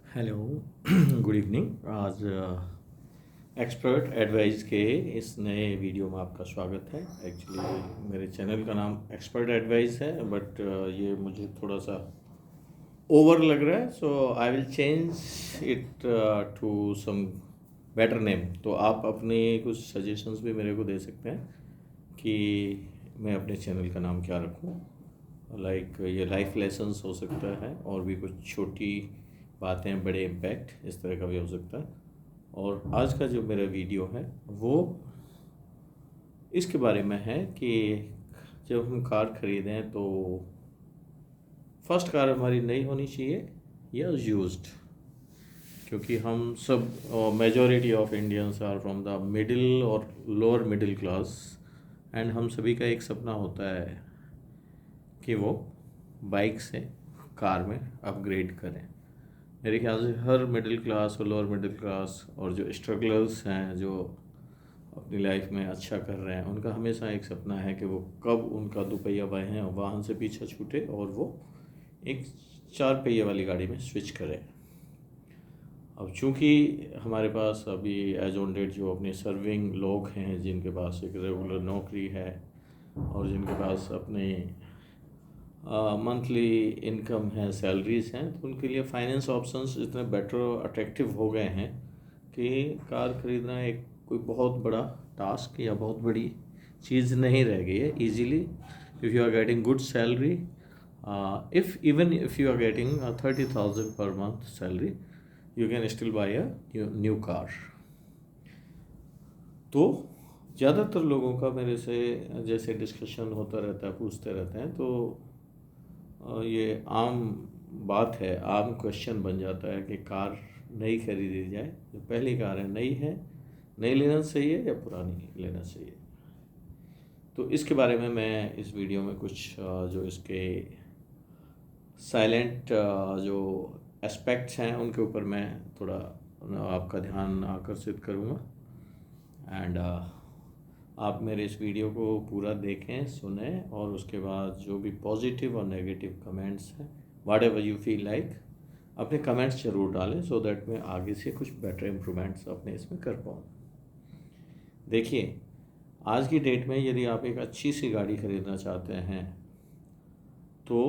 Hello good evening. आज expert advice के इस नए वीडियो में आपका स्वागत है। एक्चुअली मेरे चैनल का नाम एक्सपर्ट एडवाइस है, बट ये मुझे थोड़ा सा ओवर लग रहा है, so I will change it to some better name. तो आप अपने कुछ सजेशंस भी मेरे को दे सकते हैं कि मैं अपने चैनल का नाम क्या रखूं। लाइक ये लाइफ लेसन्स हो सकता है, और भी कुछ छोटी बातें बड़े इम्पैक्ट इस तरह का भी हो सकता है। और आज का जो मेरा वीडियो है वो इसके बारे में है कि जब हम कार ख़रीदें तो फर्स्ट कार हमारी नई होनी चाहिए या यूज्ड। क्योंकि हम सब majority of Indians are from the middle और लोअर मिडिल क्लास, एंड हम सभी का एक सपना होता है कि वो बाइक से कार में अपग्रेड करें। मेरे ख्याल से हर मिडिल क्लास और लोअर मिडिल क्लास और जो स्ट्रगलर्स हैं, जो अपनी लाइफ में अच्छा कर रहे हैं, उनका हमेशा एक सपना है कि वो कब उनका दुपहिया वाहन से पीछा छूटे और वो एक चार पहिए वाली गाड़ी में स्विच करें। अब चूँकि हमारे पास अभी एज ऑन डेट जो अपने सर्विंग लोग हैं, जिनके पास एक रेगुलर नौकरी है और जिनके पास अपने मंथली इनकम है, सैलरीज हैं, तो उनके लिए फाइनेंस ऑप्शंस इतने बेटर अट्रैक्टिव हो गए हैं कि कार ख़रीदना एक कोई बहुत बड़ा टास्क या बहुत बड़ी चीज़ नहीं रह गई है। Easily if you are getting good salary, if you are getting 30,000 per month salary, you can still buy a new car. तो ज़्यादातर लोगों का मेरे से जैसे डिस्कशन होता रहता है, पूछते रहते हैं, तो ये आम बात है, आम क्वेश्चन बन जाता है कि कार नई खरीदी जाए, जो पहली कार है नई लेना सही है या पुरानी लेना चाहिए। तो इसके बारे में मैं इस वीडियो में कुछ जो इसके साइलेंट जो एस्पेक्ट्स हैं उनके ऊपर मैं थोड़ा आपका ध्यान आकर्षित करूँगा। एंड आप मेरे इस वीडियो को पूरा देखें, सुने, और उसके बाद जो भी पॉजिटिव और नेगेटिव कमेंट्स हैं, what ever you feel like, अपने कमेंट्स ज़रूर डालें, सो दैट मैं आगे से कुछ बेटर इम्प्रूवमेंट्स अपने इसमें कर पाऊँ। देखिए, आज की डेट में यदि आप एक अच्छी सी गाड़ी ख़रीदना चाहते हैं तो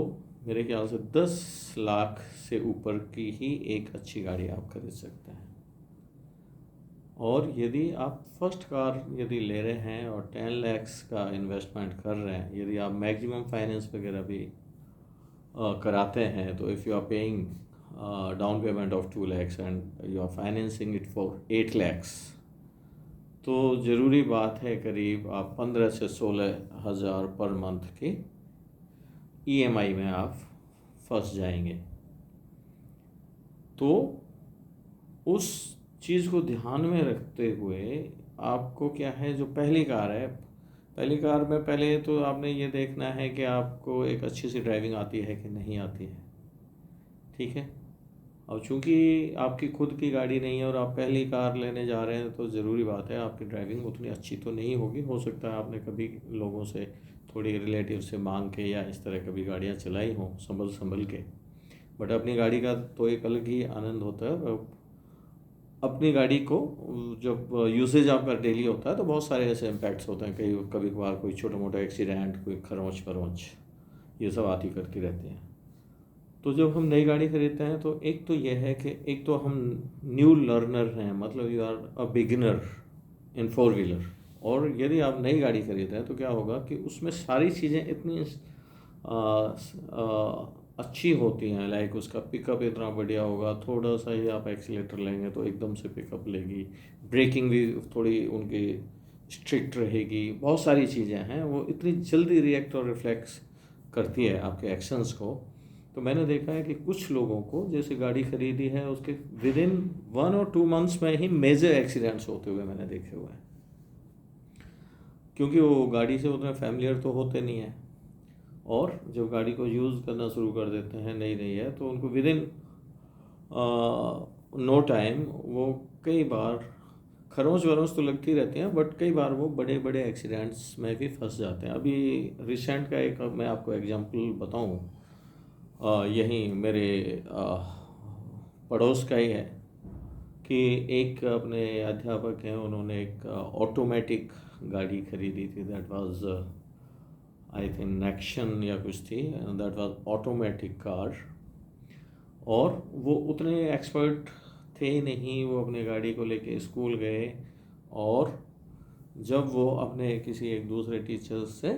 मेरे ख्याल से 10 लाख से ऊपर की ही एक अच्छी गाड़ी आप खरीद सकते हैं। और यदि आप फर्स्ट कार यदि ले रहे हैं और 10 लैक्स का इन्वेस्टमेंट कर रहे हैं, यदि आप मैक्सिमम फाइनेंस वगैरह भी कराते हैं, तो if you are paying down payment of 2 lakhs and you are financing it for 8 lakhs, तो ज़रूरी बात है करीब आप 15 से 16 हज़ार पर मंथ की ईएमआई में आप फंस जाएंगे। तो उस चीज़ को ध्यान में रखते हुए आपको क्या है, जो पहली कार है, पहली कार में पहले तो आपने ये देखना है कि आपको एक अच्छी सी ड्राइविंग आती है कि नहीं आती है। ठीक है। और चूँकि आपकी खुद की गाड़ी नहीं है और आप पहली कार लेने जा रहे हैं, तो ज़रूरी बात है आपकी ड्राइविंग उतनी अच्छी तो नहीं होगी। हो सकता है आपने कभी लोगों से, थोड़ी रिलेटिव से मांग के या इस तरह कभी गाड़ियाँ चलाई हों संभल संभल के, बट अपनी गाड़ी का तो एक अलग ही आनंद होता है। और अपनी गाड़ी को जब यूसेज आपका डेली होता है तो बहुत सारे ऐसे इम्पैक्ट्स होते हैं, कभी कभार कोई छोटा मोटा एक्सीडेंट, कोई खरोंच वरोंच, ये सब आती करती रहती हैं। तो जब हम नई गाड़ी खरीदते हैं तो एक तो यह है कि एक तो हम न्यू लर्नर हैं, मतलब you are a beginner in four wheeler. और यदि आप नई गाड़ी खरीदते हैं तो क्या होगा कि उसमें सारी चीज़ें इतनी अच्छी होती हैं, लाइक उसका पिकअप इतना बढ़िया होगा, थोड़ा सा ही आप एक्सीलेटर लेंगे तो एकदम से पिकअप लेगी, ब्रेकिंग भी थोड़ी उनकी स्ट्रिक्ट रहेगी, बहुत सारी चीज़ें हैं, वो इतनी जल्दी रिएक्ट और रिफ्लेक्स करती है आपके एक्शंस को। तो मैंने देखा है कि कुछ लोगों को जैसे गाड़ी खरीदी है, उसके विद इन 1 और 2 मंथ्स में ही मेजर एक्सीडेंट्स होते हुए मैंने देखे हुए हैं, क्योंकि वो गाड़ी से उतने फैमिलियर तो होते नहीं हैं। और जब गाड़ी को यूज़ करना शुरू कर देते हैं, नई नई है, तो उनको विद इन नो टाइम वो कई बार खरोंच वरोंच तो लगती रहती हैं, बट कई बार वो बड़े बड़े एक्सीडेंट्स में भी फंस जाते हैं। अभी रिसेंट का एक मैं आपको एग्जांपल बताऊं, यहीं मेरे पड़ोस का ही है कि एक अपने अध्यापक हैं, उन्होंने एक ऑटोमेटिक गाड़ी खरीदी थी। दैट वाज आई थिंक नेक्शन या कुछ थी, दैट वाज ऑटोमेटिक कार। और वो उतने एक्सपर्ट थे नहीं, वो अपने गाड़ी को लेके स्कूल गए और जब वो अपने किसी एक दूसरे टीचर से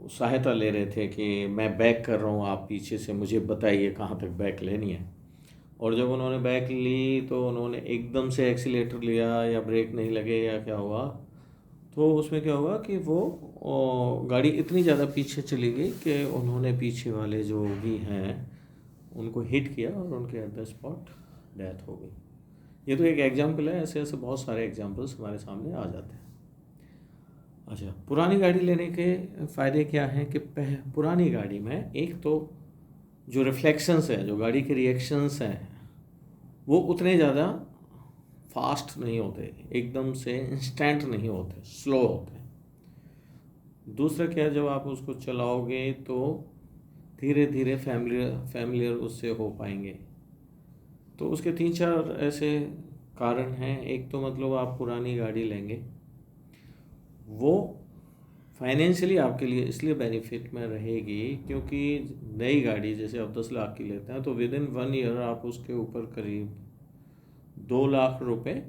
सहायता ले रहे थे कि मैं बैक कर रहा हूँ, आप पीछे से मुझे बताइए कहाँ तक बैक लेनी है। और जब उन्होंने बैक ली तो उन्होंने एकदम से एक्सीलेटर लिया या ब्रेक नहीं लगे या क्या हुआ, तो उसमें क्या हुआ कि वो गाड़ी इतनी ज़्यादा पीछे चली गई कि उन्होंने पीछे वाले जो भी हैं उनको हिट किया और उनके एट द स्पॉट डेथ हो गई। ये तो एक एग्जाम्पल है, ऐसे ऐसे बहुत सारे एग्जाम्पल्स हमारे सामने आ जाते हैं। अच्छा, पुरानी गाड़ी लेने के फ़ायदे क्या हैं कि पुरानी गाड़ी में एक तो जो रिफ्लेक्शंस हैं, जो गाड़ी के रिएक्शंस हैं, वो उतने ज़्यादा फास्ट नहीं होते, एकदम से इंस्टेंट नहीं होते, स्लो होते। दूसरा क्या, जब आप उसको चलाओगे तो धीरे धीरे फैमिलियर उससे हो पाएंगे। तो उसके 3-4 ऐसे कारण हैं। एक तो मतलब आप पुरानी गाड़ी लेंगे, वो फाइनेंशियली आपके लिए इसलिए बेनिफिट में रहेगी क्योंकि नई गाड़ी जैसे आप 10 लाख की लेते हैं तो विद इन 1 ईयर आप उसके ऊपर करीब 2 लाख रुपए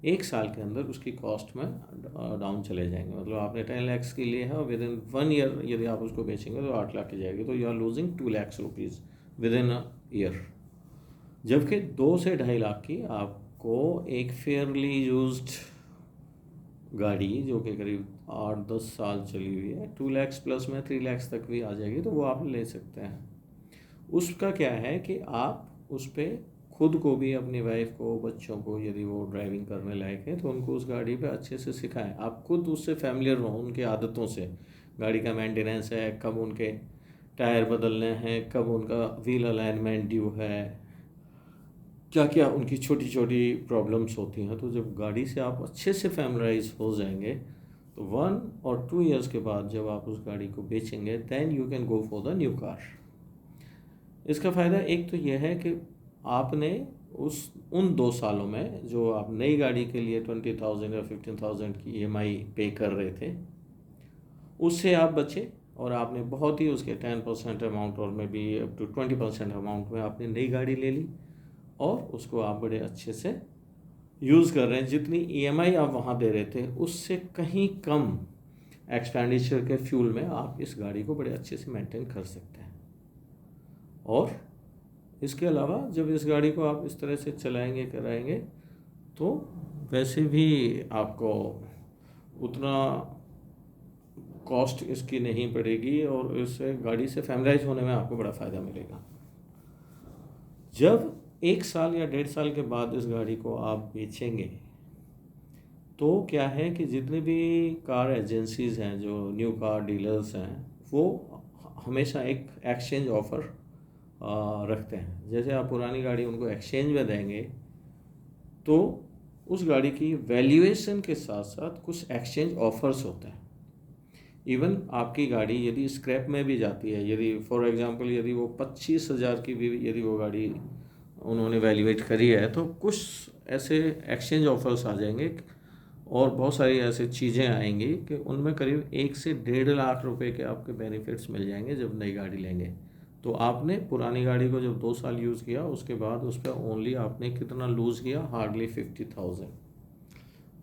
एक साल के अंदर उसकी कॉस्ट में डाउन चले जाएंगे। मतलब आपने 10 लाख की लिए है और विद इन 1 ईयर यदि आप उसको बेचेंगे तो 8 लाख की जाएगी, तो you are losing 2 lakh rupees within a year. जबकि 2 से 2.5 लाख की आपको एक फेयरली यूज्ड गाड़ी जो कि करीब 8-10 साल चली हुई है, 2 लाख प्लस में 3 लाख तक भी आ जाएगी, तो वो आप ले सकते हैं। उसका क्या है कि आप उस पर खुद को भी, अपनी वाइफ को, बच्चों को, यदि वो ड्राइविंग करने लायक है तो उनको उस गाड़ी पे अच्छे से सिखाएं। आप खुद उससे फैमिलियर हो, उनके आदतों से, गाड़ी का मेंटेनेंस है, कब उनके टायर बदलने हैं, कब उनका व्हील अलाइनमेंट ड्यू है, क्या क्या उनकी छोटी छोटी प्रॉब्लम्स होती हैं। तो जब गाड़ी से आप अच्छे से फैमिलाइज हो जाएंगे तो 1 और 2 ईयर्स के बाद जब आप उस गाड़ी को बेचेंगे then you can go for the new car. इसका फ़ायदा एक तो यह है कि आपने उन 2 सालों में जो आप नई गाड़ी के लिए 20,000 या 15,000 की EMI पे कर रहे थे उससे आप बचे और आपने बहुत ही उसके 10% अमाउंट और में भी अप टू 20% अमाउंट में आपने नई गाड़ी ले ली और उसको आप बड़े अच्छे से यूज़ कर रहे हैं। जितनी EMI आप वहाँ दे रहे थे उससे कहीं कम एक्सपेंडिचर के फ्यूल में आप इस गाड़ी को बड़े अच्छे से मेंटेन कर सकते हैं। और इसके अलावा जब इस गाड़ी को आप इस तरह से चलाएंगे कराएंगे तो वैसे भी आपको उतना कॉस्ट इसकी नहीं पड़ेगी और इससे गाड़ी से फैमिलाइज होने में आपको बड़ा फ़ायदा मिलेगा। जब 1 साल या 1.5 साल के बाद इस गाड़ी को आप बेचेंगे तो क्या है कि जितने भी कार एजेंसीज़ हैं, जो न्यू कार डीलर्स हैं, वो हमेशा एक एक्सचेंज ऑफ़र रखते हैं। जैसे आप पुरानी गाड़ी उनको एक्सचेंज में देंगे तो उस गाड़ी की वैल्यूएशन के साथ साथ कुछ एक्सचेंज ऑफर्स होते हैं। इवन आपकी गाड़ी यदि स्क्रैप में भी जाती है, यदि फॉर एग्जांपल यदि वो 25,000 की भी यदि वो गाड़ी उन्होंने वैल्यूएट करी है तो कुछ ऐसे एक्सचेंज ऑफर्स आ जाएंगे और बहुत सारी ऐसी चीज़ें आएंगी कि उनमें करीब 1 से 1.5 लाख रुपए के आपके बेनिफिट्स मिल जाएंगे जब नई गाड़ी लेंगे। तो आपने पुरानी गाड़ी को जब 2 साल यूज़ किया उसके बाद उस पर ओनली आपने कितना लूज़ किया, हार्डली 50,000,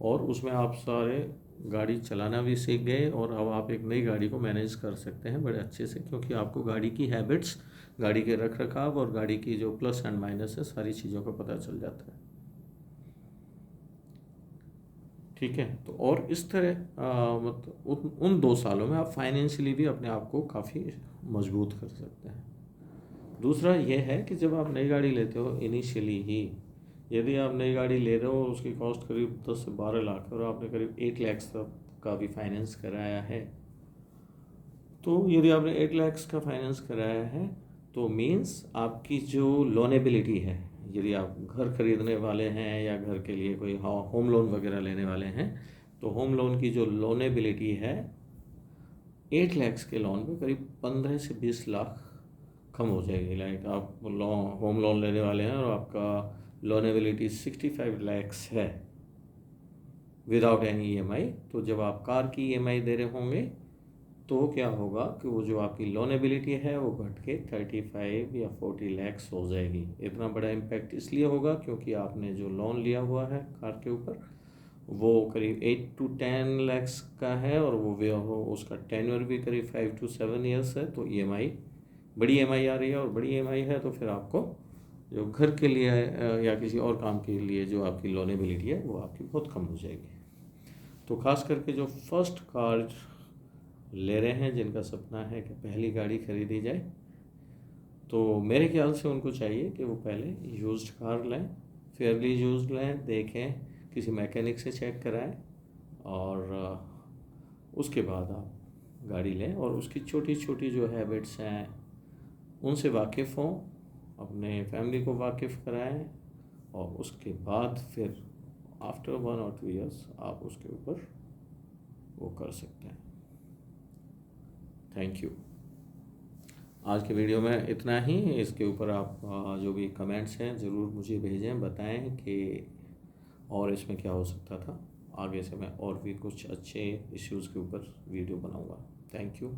और उसमें आप सारे गाड़ी चलाना भी सीख गए और अब आप एक नई गाड़ी को मैनेज कर सकते हैं बड़े अच्छे से, क्योंकि आपको गाड़ी की हैबिट्स, गाड़ी के रख रखाव और गाड़ी की जो प्लस एंड माइनस है सारी चीज़ों का पता चल जाता है। ठीक है, तो और इस तरह मतलब उन 2 सालों में आप फाइनेंशियली भी अपने आप को काफ़ी मजबूत कर सकते हैं। दूसरा यह है कि जब आप नई गाड़ी लेते हो इनिशियली ही, यदि आप नई गाड़ी ले रहे हो उसकी कॉस्ट करीब 10 से 12 लाख और आपने करीब 8 लाख तक का भी फाइनेंस कराया है, तो यदि आपने 8 लाख का फाइनेंस कराया है तो मीन्स आपकी जो लोनेबिलिटी है, यदि आप घर खरीदने वाले हैं या घर के लिए कोई होम लोन वगैरह लेने वाले हैं तो होम लोन की जो लोनेबिलिटी है 8 लाख के लोन पे करीब 15 से 20 लाख कम हो जाएगी। लाइक आप होम लोन लेने वाले हैं और आपका लोनेबिलिटी 65 लैक्स है विदाउट एनी EMI, तो जब आप कार की EMI दे रहे होंगे तो क्या होगा कि वो जो आपकी लोनेबिलिटी है वो घट के 35 या 40 लैक्स हो जाएगी। इतना बड़ा इम्पैक्ट इसलिए होगा क्योंकि आपने जो लोन लिया हुआ है कार के ऊपर वो करीब 8 to 10 लैक्स का है, और वो उसका टेन्योर भी करीब 5 to 7 ईयर्स है। तो EMI बड़ी EMI आ रही है, और बड़ी EMI है तो फिर आपको जो घर के लिए या किसी और काम के लिए जो आपकी लोनेबिलिटी है वो आपकी बहुत कम हो जाएगी। तो ख़ास करके जो फर्स्ट कार ले रहे हैं, जिनका सपना है कि पहली गाड़ी खरीदी जाए, तो मेरे ख्याल से उनको चाहिए कि वो पहले यूज्ड कार लें, फेयरली यूज्ड लें, देखें, किसी मैकेनिक से चेक कराएं, और उसके बाद आप गाड़ी लें और उसकी छोटी छोटी जो हैबिट्स हैं उनसे वाकिफ़ हों, अपने फैमिली को वाकिफ़ कराएं, और उसके बाद फिर आफ्टर 1 or 2 ईयर्स आप उसके ऊपर वो कर सकते हैं। Thank you. आज के वीडियो में इतना ही। इसके ऊपर आप जो भी कमेंट्स हैं ज़रूर मुझे भेजें, बताएं कि और इसमें क्या हो सकता था। आगे से मैं और भी कुछ अच्छे इश्यूज़ के ऊपर वीडियो बनाऊंगा। Thank you.